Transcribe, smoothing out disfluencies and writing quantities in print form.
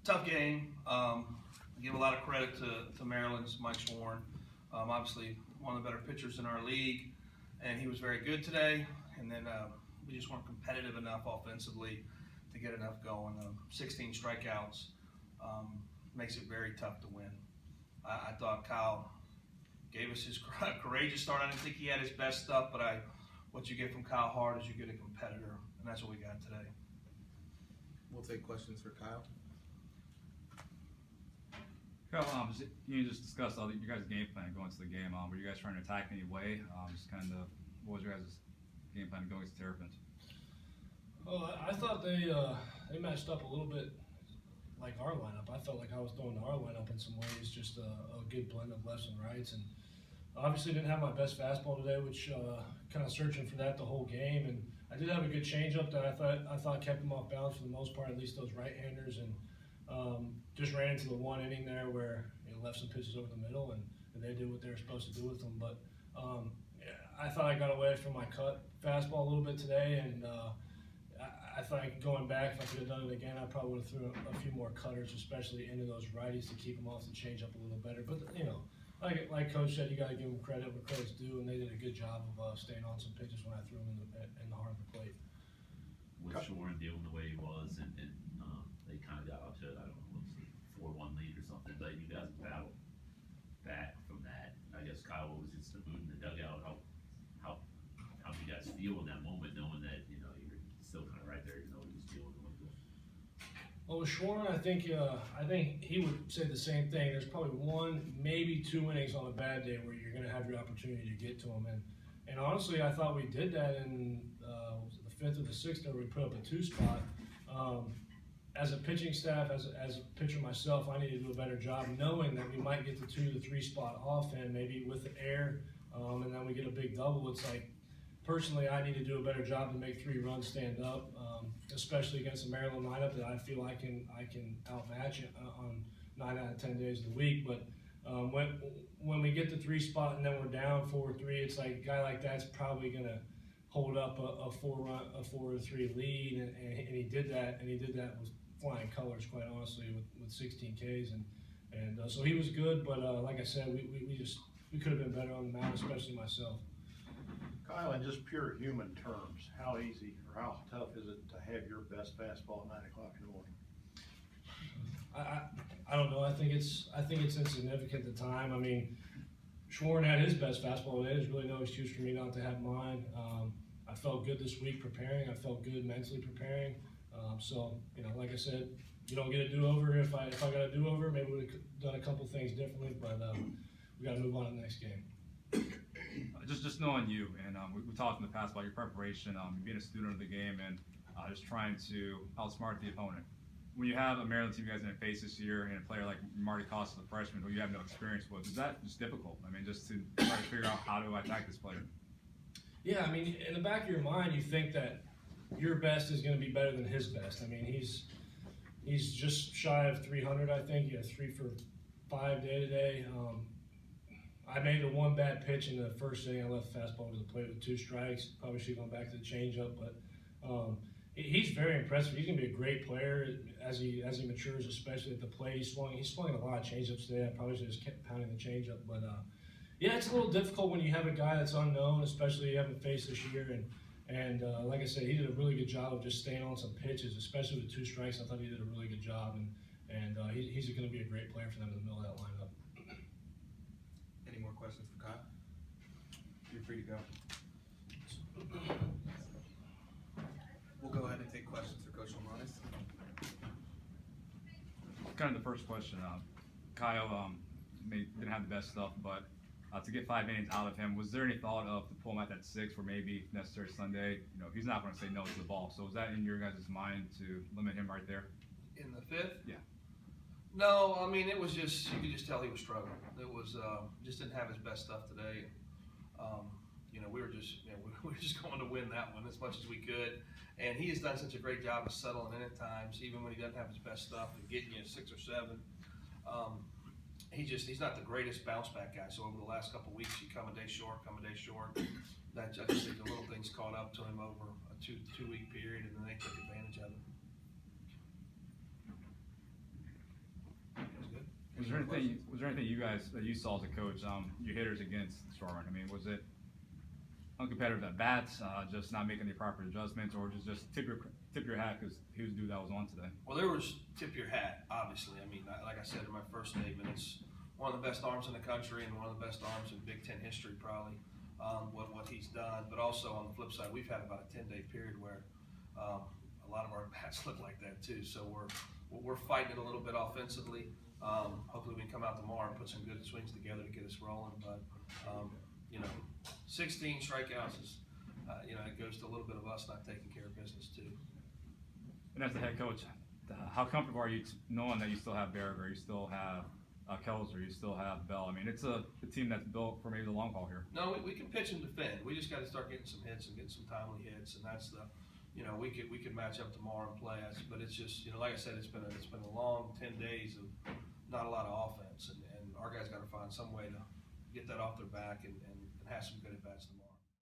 tough game. I give a lot of credit to Maryland's Mike Schwarn. Obviously, one of the better pitchers in our league, and he was very good today. And then we just weren't competitive enough offensively to get enough going. 16 strikeouts makes it very tough to win. I thought Kyle gave us his courageous start. I didn't think he had his best stuff, but what you get from Kyle Hart is you get a competitor, and that's what we got today. We'll take questions for Kyle. Kyle, you just discussed all your guys' game plan going into the game. Were you guys trying to attack any way? Just kind of, what was your guys' game plan going against the Terrapins? Oh, I thought they matched up a little bit like our lineup. I felt like I was throwing to our lineup in some ways, just a good blend of lefts and rights. And obviously didn't have my best fastball today, which kind of searching for that the whole game. And I did have a good changeup that I thought kept them off balance for the most part, at least those right-handers. And just ran into the one inning there where left some pitches over the middle, and they did what they were supposed to do with them. But I thought I got away from my cut fastball a little bit today, and I thought going back, if I could have done it again, I probably would have threw a few more cutters, especially into those righties to keep them off the changeup a little better. But like Coach said, you got to give them credit where credit's due, and they did a good job of staying on some pitches when I threw them in the heart of the plate. With Shorn dealing the way he was, and they kind of got up to, I don't know, it was 4-1 lead or something, but you guys battled back from that. I guess Kyle, what was just the mood in the dugout? How do you guys feel in that moment, knowing that you're still kind of right there, what he was dealing with? Well, with Schwarn, I think he would say the same thing. There's probably one, maybe two innings on a bad day where you're going to have your opportunity to get to him, and honestly, I thought we did that in was it the 5th or the 6th, where we put up a 2 spot. As a pitching staff, as a pitcher myself, I need to do a better job knowing that we might get the 2 to 3 spot off, and maybe with the air, and then we get a big double. It's like, personally, I need to do a better job to make 3 runs stand up, especially against the Maryland lineup that I feel I can outmatch on 9 out of 10 days of the week. But when we get the 3 spot and then we're down 4-3, it's like a guy like that's probably gonna hold up a 4-3 lead, and he did that, with flying colors, quite honestly, with 16 Ks, and so he was good. But like I said, we could have been better on the mound, especially myself. Kyle, in just pure human terms, how easy or how tough is it to have your best fastball at 9 o'clock in the morning? I don't know. I think it's insignificant at the time. I mean, Schwarn had his best fastball today. There's really no excuse for me not to have mine. I felt good this week preparing. I felt good mentally preparing. So like I said, you don't get a do-over. If I got a do-over, maybe we would have done a couple things differently. But we got to move on to the next game. Just knowing you, and we talked in the past about your preparation, being a student of the game, and just trying to outsmart the opponent. When you have a Maryland team you guys didn't face this year, and a player like Marty Costa, the freshman, who you have no experience with, is that just difficult? I mean, just to try to figure out how to attack this player. Yeah, I mean, in the back of your mind, you think that your best is going to be better than his best. I mean, he's just shy of 300, I think. He had 3 for 5 day today. I made the one bad pitch in the first inning. I left the fastball to the plate with 2 strikes. Probably should have gone back to the changeup, but he's very impressive. He's going to be a great player as he matures, especially at the plate. He's swung a lot of changeups today. I probably should have just kept pounding the changeup, but yeah, it's a little difficult when you have a guy that's unknown, especially you haven't faced this year. And like I said, he did a really good job of just staying on some pitches, especially with 2 strikes. I thought he did a really good job, and he's going to be a great player for them in the middle of that lineup. Any more questions for Kyle? You're free to go. We'll go ahead and take questions for Coach Lemonis. Kind of the first question. Kyle didn't have the best stuff, but to get 5 innings out of him, was there any thought of to pull him at that 6 or maybe if necessary Sunday? He's not going to say no to the ball. So was that in your guys' mind to limit him right there? In the 5th? Yeah. No, I mean, it was just, you could just tell he was struggling. It was, just didn't have his best stuff today. We were just going to win that one as much as we could. And he has done such a great job of settling in at times, even when he doesn't have his best stuff, and getting you 6 or 7. He's not the greatest bounce back guy. So over the last couple of weeks, you come a day short. That I just think the little things caught up to him over a two week period, and then they took advantage of it. anything you guys that you saw as a coach, your hitters against Shoreham? I mean, was it uncompetitive at bats, just not making the proper adjustments, or just tip your hat because he was the dude that was on today? Well, there was tip your hat, obviously. I mean, like I said in my first statement, it's one of the best arms in the country and one of the best arms in Big Ten history, probably, what he's done. But also on the flip side, we've had about a 10-day period where a lot of our bats look like that too. So we're fighting it a little bit offensively. Hopefully we can come out tomorrow and put some good swings together to get us rolling. But 16 strikeouts is, it goes to a little bit of us not taking care of business too. And as the head coach, how comfortable are you knowing that you still have Berger, you still have Kelser, you still have Bell? I mean, it's a team that's built for maybe the long haul here. No, we can pitch and defend. We just got to start getting some hits and getting some timely hits, and that's the, we could match up tomorrow and play us. But it's just, like I said, it's been a long 10 days of not a lot of offense, and our guys got to find some way to get that off their back and have some good at bats tomorrow.